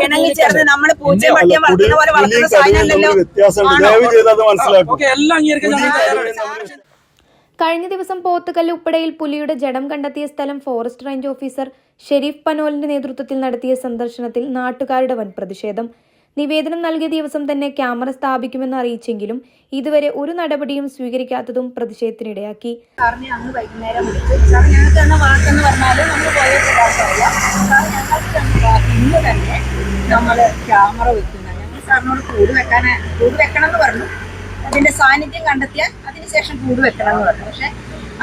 ഇണങ്ങി ചേർന്ന് നമ്മള് പൂച്ചയും പട്ടിയും വളർത്തുന്ന പോലെ വളർത്തുന്ന സാധനമല്ലല്ലോ. കഴിഞ്ഞ ദിവസം പോത്തുകല്ല് ഉപ്പടയിൽ പുലിയുടെ ജഡം കണ്ടെത്തിയ സ്ഥലം ഫോറസ്റ്റ് റേഞ്ച് ഓഫീസർ ഷെരീഫ് പനോലിന്റെ നേതൃത്വത്തിൽ നടത്തിയ സന്ദർശനത്തിൽ നാട്ടുകാരുടെ വൻ പ്രതിഷേധം. നിവേദനം നൽകിയ ദിവസം തന്നെ ക്യാമറ സ്ഥാപിക്കുമെന്ന് അറിയിച്ചെങ്കിലും ഇതുവരെ ഒരു നടപടിയും സ്വീകരിക്കാത്തതും പ്രതിഷേധത്തിനിടയാക്കി. അന്ന് വൈകുന്നേരം ഞങ്ങൾക്ക് തന്ന വാക്കെന്ന് പറഞ്ഞാൽ നമ്മൾ ഇന്ന് തന്നെ നമ്മൾ ക്യാമറ വെക്കുന്ന ഞങ്ങൾ സാറിനോട് കൂട് വെക്കണം എന്ന് പറഞ്ഞു. അതിന്റെ സാന്നിധ്യം കണ്ടെത്തിയാൽ അതിനുശേഷം കൂട് വെക്കണം എന്ന് പറഞ്ഞു. പക്ഷെ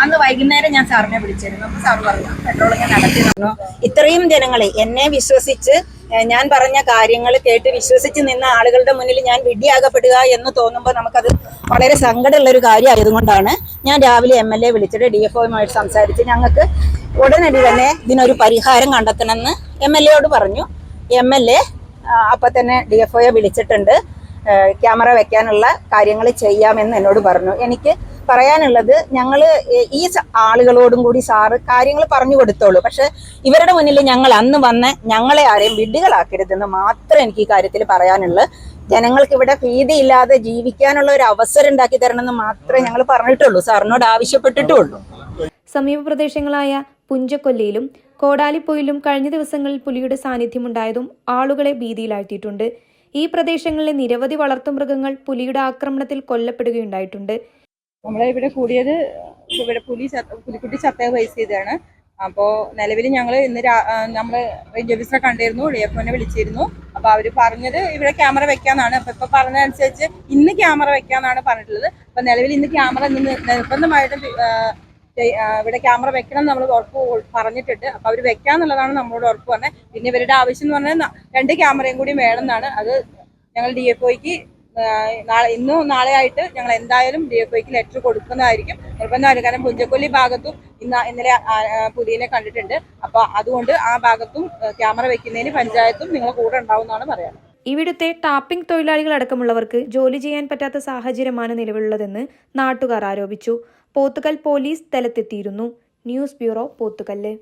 അന്ന് വൈകുന്നേരം ഞാൻ സാറിനെ വിളിച്ചിരുന്നു. അപ്പോൾ സാറ് പറഞ്ഞു പെട്രോളിങ് നടത്തി തന്നു. ഇത്രയും ജനങ്ങളെ എന്നെ വിശ്വസിച്ച് ഞാൻ പറഞ്ഞ കാര്യങ്ങൾ കേട്ട് വിശ്വസിച്ച് നിന്ന ആളുകളുടെ മുന്നിൽ ഞാൻ വിഡ്ഢിയാകപ്പെടുക എന്ന് തോന്നുമ്പോൾ നമുക്കത് വളരെ സങ്കടമുള്ളൊരു കാര്യമായതുകൊണ്ടാണ് ഞാൻ രാവിലെ MLA വിളിച്ചിട്ട് DFOയുമായിട്ട് സംസാരിച്ച് ഞങ്ങൾക്ക് ഉടനടി തന്നെ ഇതിനൊരു പരിഹാരം കണ്ടെത്തണമെന്ന് MLAയോട് പറഞ്ഞു. MLA അപ്പം തന്നെ DFOയെ വിളിച്ചിട്ടുണ്ട്. ക്യാമറ വെക്കാനുള്ള കാര്യങ്ങൾ ചെയ്യാമെന്ന് എന്നോട് പറഞ്ഞു. എനിക്ക് പറയാനുള്ളത് ഞങ്ങൾ ഈ ആളുകളോടും കൂടി സാറ് കാര്യങ്ങൾ പറഞ്ഞു കൊടുത്തോളൂ. പക്ഷെ ഇവരുടെ മുന്നിൽ ഞങ്ങൾ അന്ന് വന്ന് ഞങ്ങളെ ആരെയും വിഡ്ഢികളാക്കരുതെന്ന് മാത്രമേ എനിക്ക് ഈ കാര്യത്തിൽ പറയാനുള്ളൂ. ജനങ്ങൾക്ക് ഇവിടെ ഭീതിയില്ലാതെ ജീവിക്കാനുള്ള ഒരു അവസരം ഉണ്ടാക്കി തരണമെന്ന് മാത്രമേ ഞങ്ങൾ പറഞ്ഞിട്ടുള്ളൂ, സാറിനോട് ആവശ്യപ്പെട്ടിട്ടുള്ളൂ. സമീപ പ്രദേശങ്ങളായ പുഞ്ചക്കൊല്ലിയിലും കോടാലിപ്പൊയിലും കഴിഞ്ഞ ദിവസങ്ങളിൽ പുലിയുടെ സാന്നിധ്യമുണ്ടായതും ആളുകളെ ഭീതിയിലാഴ്ത്തിയിട്ടുണ്ട്. ഈ പ്രദേശങ്ങളിലെ നിരവധി വളർത്തുമൃഗങ്ങൾ പുലിയുടെ ആക്രമണത്തിൽ കൊല്ലപ്പെടുകയുണ്ടായിട്ടുണ്ട്. നമ്മളെ ഇവിടെ കൂടിയത് പുലിക്കുട്ടി ചത്തയെ ബേസ് ചെയ്താണ്. അപ്പോൾ നിലവിൽ ഞങ്ങൾ ഇന്ന് നമ്മൾ റേഞ്ച് ഓഫീസറെ കണ്ടിരുന്നു, DFOനെ വിളിച്ചിരുന്നു. അപ്പോൾ അവർ പറഞ്ഞത് ഇവിടെ ക്യാമറ വെക്കാന്നാണ്. അപ്പോൾ ഇപ്പോൾ പറഞ്ഞതനുസരിച്ച് ഇന്ന് ക്യാമറ വെക്കാന്നാണ് പറഞ്ഞിട്ടുള്ളത്. അപ്പോൾ നിലവിൽ ഇന്ന് ക്യാമറ നിർബന്ധമായിട്ടും ഇവിടെ ക്യാമറ വെക്കണം നമ്മൾ ഉറപ്പ് പറഞ്ഞിട്ടുണ്ട്. അപ്പോൾ അവർ വെക്കാന്നുള്ളതാണ് നമ്മളോട് ഉറപ്പ് പറഞ്ഞത്. പിന്നെ ഇവരുടെ ആവശ്യം എന്ന് പറഞ്ഞാൽ 2 ക്യാമറയും കൂടി വേണമെന്നാണ്. അത് ഞങ്ങൾ DFOയ്ക്ക് ഇന്നും നാളെ ആയിട്ട് ഞങ്ങൾ എന്തായാലും DFOയ്ക്ക് ലെറ്റർ കൊടുക്കുന്നതായിരിക്കും, നിർബന്ധമായിരിക്കും. കാരണം പുഞ്ചക്കൊല്ലി ഭാഗത്തും ഇന്നലെ പുലിയെ കണ്ടിട്ടുണ്ട്. അപ്പോൾ അതുകൊണ്ട് ആ ഭാഗത്തും ക്യാമറ വെക്കുന്നതിന് പഞ്ചായത്തും നിങ്ങളെ കൂടെ ഉണ്ടാവുമെന്നാണ് പറയാനുള്ളത്. ഇവിടുത്തെ ടാപ്പിംഗ് തൊഴിലാളികളടക്കമുള്ളവർക്ക് ജോലി ചെയ്യാൻ പറ്റാത്ത സാഹചര്യമാണ് നിലവിലുള്ളതെന്ന് നാട്ടുകാർ ആരോപിച്ചു. പോത്തുകൽ പോലീസ് സ്ഥലത്തെത്തിയിരുന്നു. News bureau, Pothukallu.